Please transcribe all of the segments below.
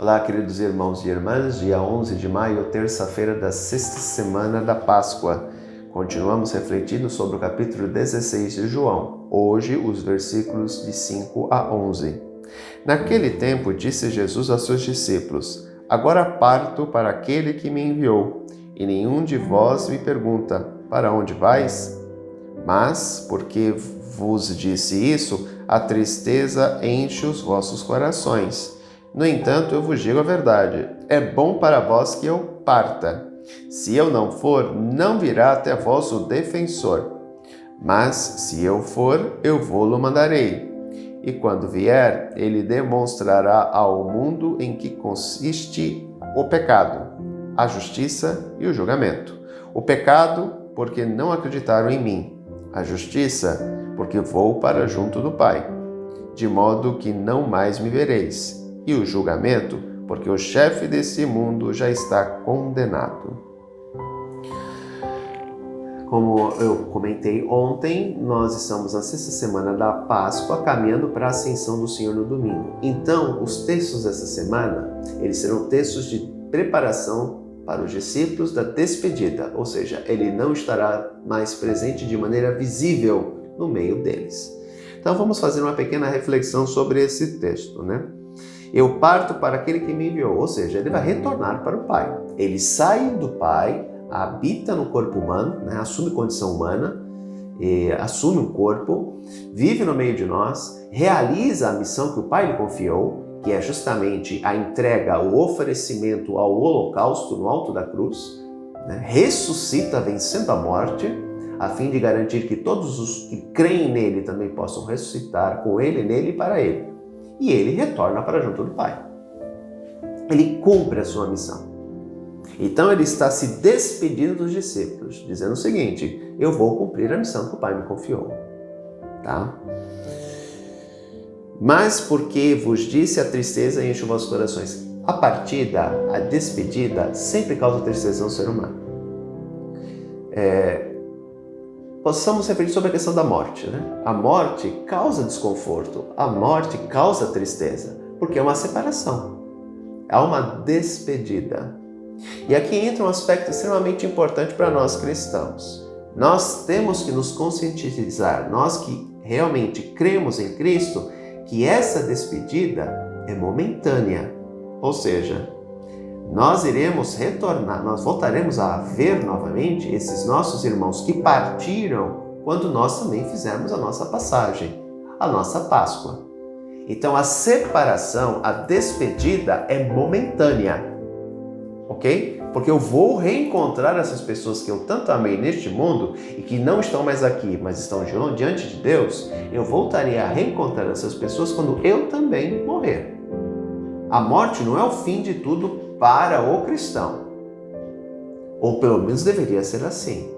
Olá, queridos irmãos e irmãs, dia 11 de maio, terça-feira da sexta semana da Páscoa. Continuamos refletindo sobre o capítulo 16 de João, hoje os versículos de 5 a 11. Naquele tempo disse Jesus aos seus discípulos: Agora parto para aquele que me enviou, e nenhum de vós me pergunta: Para onde vais? Mas, porque vos disse isso, a tristeza enche os vossos corações. No entanto, eu vos digo a verdade: é bom para vós que eu parta. Se eu não for, não virá até vós o defensor. Mas, se eu for, eu vou-lo mandarei. E quando vier, ele demonstrará ao mundo em que consiste o pecado, a justiça e o julgamento. O pecado, porque não acreditaram em mim. A justiça, porque vou para junto do Pai, de modo que não mais me vereis. E o julgamento, porque o chefe desse mundo já está condenado. Como eu comentei ontem, nós estamos na sexta semana da Páscoa, caminhando para a ascensão do Senhor no domingo. Então, os textos dessa semana, eles serão textos de preparação para os discípulos da despedida, ou seja, ele não estará mais presente de maneira visível no meio deles. Então, vamos fazer uma pequena reflexão sobre esse texto, né? Eu parto para aquele que me enviou, ou seja, ele vai retornar para o Pai. Ele sai do Pai, habita no corpo humano, né? Assume condição humana, assume um corpo, vive no meio de nós, realiza a missão que o Pai lhe confiou, que é justamente a entrega, o oferecimento ao holocausto no alto da cruz, né? Ressuscita vencendo a morte, a fim de garantir que todos os que creem nele também possam ressuscitar com ele, nele e para ele. E ele retorna para junto do Pai. Ele cumpre a sua missão. Então ele está se despedindo dos discípulos, dizendo o seguinte: eu vou cumprir a missão que o Pai me confiou. Tá? Mas porque vos disse, a tristeza enche os vossos corações. A partida, a despedida, sempre causa tristeza no ser humano. Possamos refletir sobre a questão da morte, né? A morte causa desconforto, a morte causa tristeza, porque é uma separação, é uma despedida. E aqui entra um aspecto extremamente importante para nós cristãos. Nós temos que nos conscientizar, nós que realmente cremos em Cristo, que essa despedida é momentânea, ou seja, nós iremos retornar, nós voltaremos a ver novamente esses nossos irmãos que partiram quando nós também fizermos a nossa passagem, a nossa Páscoa. Então a separação, a despedida é momentânea, ok? Porque eu vou reencontrar essas pessoas que eu tanto amei neste mundo e que não estão mais aqui, mas estão diante de Deus. Eu voltarei a reencontrar essas pessoas quando eu também morrer. A morte não é o fim de tudo para o cristão, ou pelo menos deveria ser assim.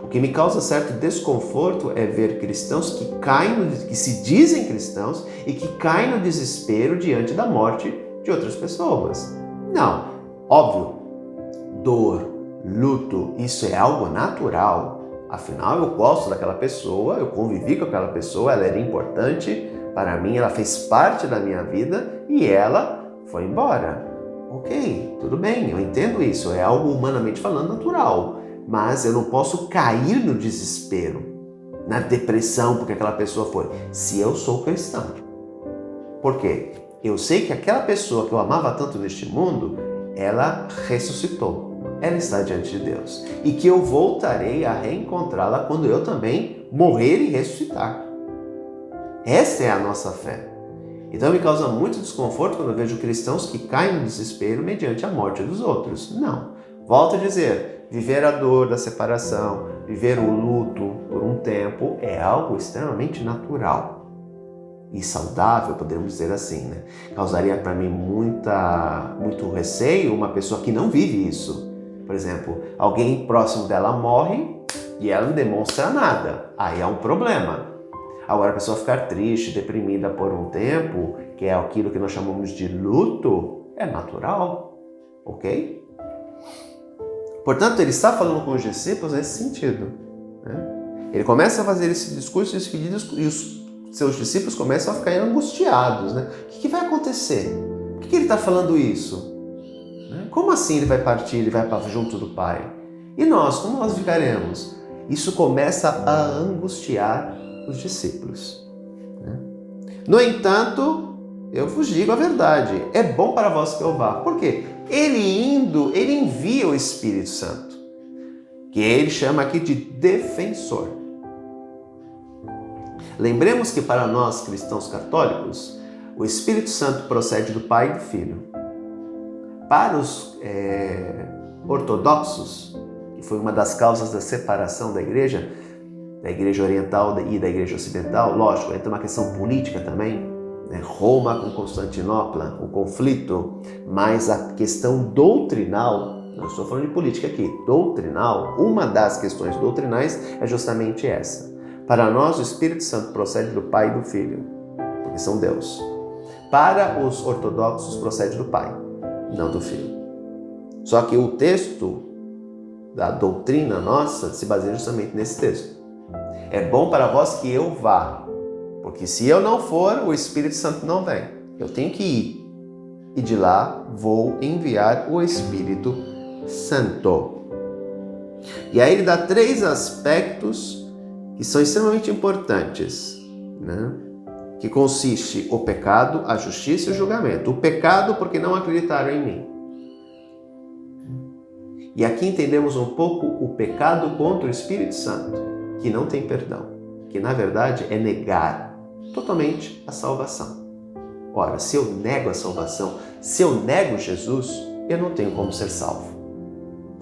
O que me causa certo desconforto é ver cristãos que se dizem cristãos e que caem no desespero diante da morte de outras pessoas. Não, óbvio, dor, luto, isso é algo natural. Afinal, eu gosto daquela pessoa, eu convivi com aquela pessoa, ela era importante para mim, ela fez parte da minha vida e ela foi embora. Ok, tudo bem, eu entendo isso, é algo humanamente falando natural, mas eu não posso cair no desespero, na depressão porque aquela pessoa foi, se eu sou cristão. Por quê? Eu sei que aquela pessoa que eu amava tanto neste mundo, ela ressuscitou, ela está diante de Deus, e que eu voltarei a reencontrá-la quando eu também morrer e ressuscitar. Essa é a nossa fé. Então me causa muito desconforto quando eu vejo cristãos que caem no desespero mediante a morte dos outros. Não. Volto a dizer, viver a dor da separação, viver o luto por um tempo é algo extremamente natural e saudável, podemos dizer assim, né? Causaria para mim muito receio uma pessoa que não vive isso. Por exemplo, alguém próximo dela morre e ela não demonstra nada. Aí é um problema. Agora, a pessoa ficar triste, deprimida por um tempo, que é aquilo que nós chamamos de luto, é natural, ok? Portanto, ele está falando com os discípulos nesse sentido, né? Ele começa a fazer esse discurso, esses pedidos, e os seus discípulos começam a ficar angustiados, né? O que vai acontecer? Por que que ele está falando isso? Como assim ele vai partir, ele vai para junto do Pai? E nós, como nós ficaremos? Isso começa a angustiar os discípulos. No entanto, eu vos digo a verdade, é bom para vós que eu vá. Por quê? Ele indo, ele envia o Espírito Santo, que ele chama aqui de defensor. Lembremos que para nós cristãos católicos, o Espírito Santo procede do Pai e do Filho. Para os ortodoxos, que foi uma das causas da separação da igreja oriental e da igreja ocidental, lógico, entra uma questão política também, Roma com Constantinopla, o conflito, mas a questão doutrinal, não estou falando de política aqui, doutrinal, uma das questões doutrinais é justamente essa. Para nós, o Espírito Santo procede do Pai e do Filho, porque são Deus. Para os ortodoxos, procede do Pai, não do Filho. Só que o texto da doutrina nossa se baseia justamente nesse texto. É bom para vós que eu vá, porque se eu não for, o Espírito Santo não vem. Eu tenho que ir. E de lá vou enviar o Espírito Santo. E aí ele dá 3 aspectos que são extremamente importantes, que consiste o pecado, a justiça e o julgamento. O pecado porque não acreditaram em mim. E aqui entendemos um pouco o pecado contra o Espírito Santo, que não tem perdão, que na verdade é negar totalmente a salvação. Ora, se eu nego a salvação, se eu nego Jesus, eu não tenho como ser salvo.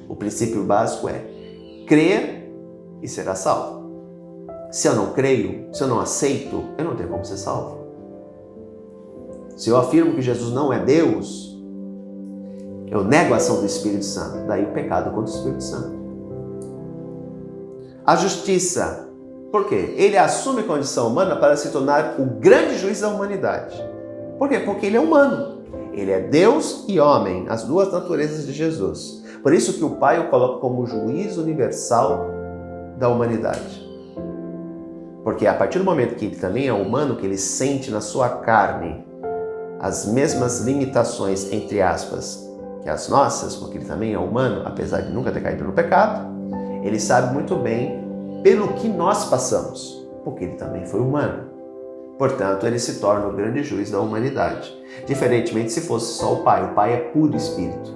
O princípio básico é crer e será salvo. Se eu não creio, se eu não aceito, eu não tenho como ser salvo. Se eu afirmo que Jesus não é Deus, eu nego a ação do Espírito Santo, daí o pecado contra o Espírito Santo. A justiça, por quê? Ele assume condição humana para se tornar o grande juiz da humanidade. Por quê? Porque ele é humano. Ele é Deus e homem, as 2 naturezas de Jesus. Por isso que o Pai o coloca como juiz universal da humanidade. Porque a partir do momento que ele também é humano, que ele sente na sua carne as mesmas limitações, entre aspas, que as nossas, porque ele também é humano, apesar de nunca ter caído no pecado, ele sabe muito bem pelo que nós passamos, porque ele também foi humano. Portanto, ele se torna o grande juiz da humanidade. Diferentemente se fosse só o Pai é puro espírito.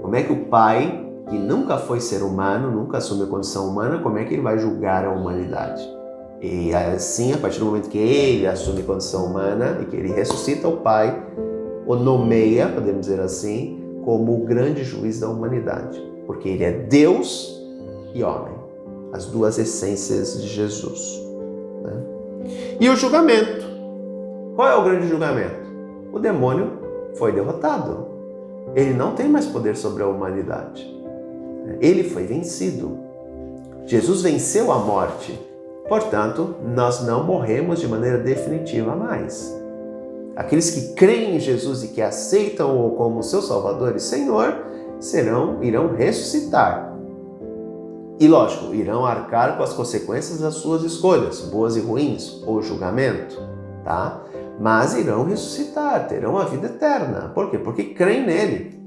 Como é que o Pai, que nunca foi ser humano, nunca assumiu a condição humana, como é que ele vai julgar a humanidade? E assim, a partir do momento que ele assume a condição humana e que ele ressuscita, o Pai o nomeia, podemos dizer assim, como o grande juiz da humanidade, porque ele é Deus e homem, as 2 essências de Jesus. E o julgamento. Qual é o grande julgamento? O demônio foi derrotado. Ele não tem mais poder sobre a humanidade. Ele foi vencido. Jesus venceu a morte. Portanto, nós não morremos de maneira definitiva mais. Aqueles que creem em Jesus e que aceitam-o como seu Salvador e Senhor, irão ressuscitar. E lógico, irão arcar com as consequências das suas escolhas, boas e ruins, ou julgamento, tá? Mas irão ressuscitar, terão a vida eterna. Por quê? Porque creem nele.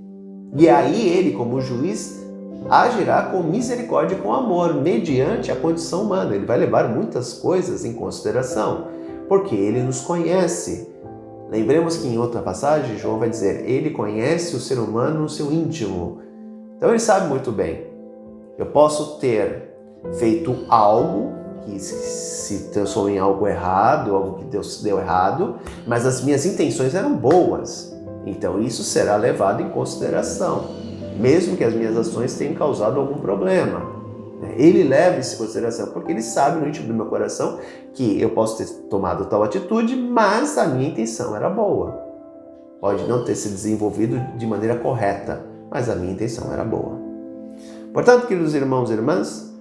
E aí ele, como juiz, agirá com misericórdia e com amor, mediante a condição humana. Ele vai levar muitas coisas em consideração, porque ele nos conhece. Lembremos que em outra passagem, João vai dizer, ele conhece o ser humano no seu íntimo. Então ele sabe muito bem. Eu posso ter feito algo que se transformou em algo errado, algo que Deus deu errado, mas as minhas intenções eram boas. Então isso será levado em consideração, mesmo que as minhas ações tenham causado algum problema. Ele leva isso em consideração, porque ele sabe no íntimo do meu coração que eu posso ter tomado tal atitude, mas a minha intenção era boa. Pode não ter se desenvolvido de maneira correta, mas a minha intenção era boa. Portanto, queridos irmãos e irmãs,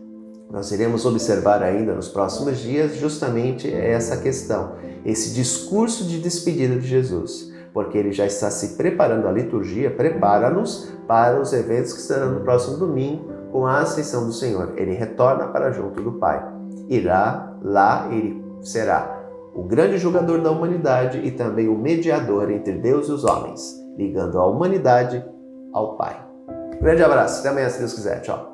nós iremos observar ainda nos próximos dias justamente essa questão, esse discurso de despedida de Jesus, porque ele já está se preparando, a liturgia prepara-nos para os eventos que serão no próximo domingo, com a ascensão do Senhor. Ele retorna para junto do Pai. Irá lá, ele será o grande julgador da humanidade e também o mediador entre Deus e os homens. ligando a humanidade ao Pai. Grande abraço, até amanhã se Deus quiser, tchau.